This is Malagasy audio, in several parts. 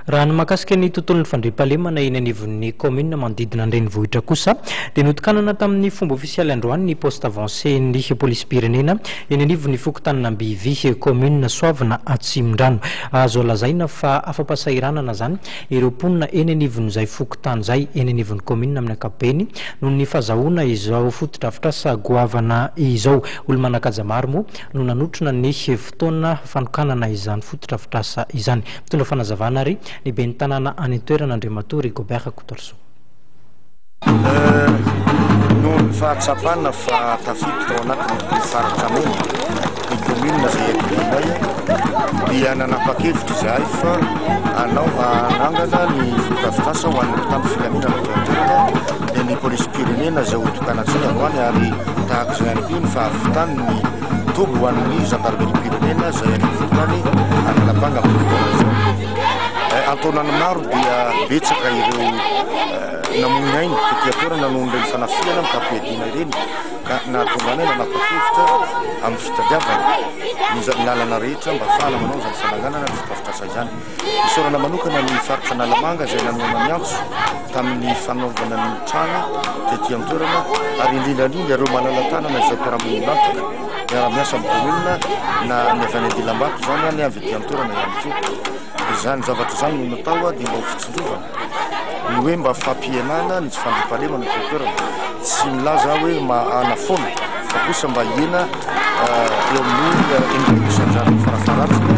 raha ny mahakasika ny tontolon'ny fandriampahalemana eny anivon'ny commune manodidina an-drenivohitra kosa dia notokanana tamin'ny fomba ofisialy androany ny poste avancé ny polisim-pirenena eny anivon'ny fokotanana Ambivy commune Soavina Atsimondrano. Azo lazaina fa afa-pasahiranana zany ireo mponina eny anivon'izay fokotany zay eny anivon'ny commune amin'ny ankapobeny noho ny fahazahoana izao fotodrafitrasa goavana izao. Olo-manakaja maro moa no nanotrona ny fotoana fanokanana izany fotodrafitrasa izany. Mitondra fanazavana ary ny ben'ny tanàna any an-toerana Andriamatoa Rigobert Coutorceau. Noho ny fahatsapana fa tafiditra tao anatin'ny faritra mena ny commune izay ampirimay dia nanapa-kevitra izahay fa anao anangana ny fotodrafitrasa ho an'ny mpitandro filaminana toerana ny polisim-pirenena izay hotokanantsika androany ary tahaka izay ihany koa ny fahavitany ny toby ho an'ny gendarmerie-pirenena izay any fototany analabanga amin'ny fotoana izao. Antonany maro dia betsaka ireo namoina ainy tetỳ toerana noho ny fanafiana amin'ny tapoedina ireny ka nahatonga anay nanapa-kevitra amin'ny fitadiavana ny lalana rehetra mba ahafahana manao izany fananganana ny fotodrafitrasa izany. Isaorana manokana ny faritra Analamanga izay nanoana miantso tamin'ny fanaovana ny trano tetỳ amin'ny toerana ary indrindrandrindra ireo malala-tanana izay mpiara-monina miara-miasa amin'ny commune na ny avy any Andilambato izany any avy etỳ amin'ny toerana ihany koa. Izany zavatra izany no natao dia mba ho fitsinjovana ny hoe mba fampihenana ny tsy fandriampahalemana ny toerana, tsy milaza hoe anafoana fa kosa mba hiena eo amin'ny endrimisandrano farafaratsika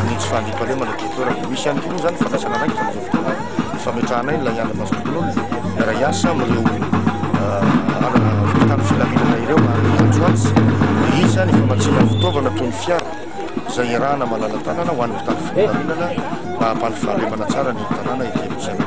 ny tsy fandriampahalemana ny toerana. Misy ihany koa zany fandraisana anay tamin'izao fotoana ny fametrahana iny ilay andro masoton'olona miara-iasa amin'ireo mpitandro filaminana ireo ary antsoatsy iza ny famatsiana fitaovana toy ny fiara izay iarahana malala-tanana ho an'ny mpitandro filaminana mba hampalifahalemana tsara ny tanàna etỳ amin'izay.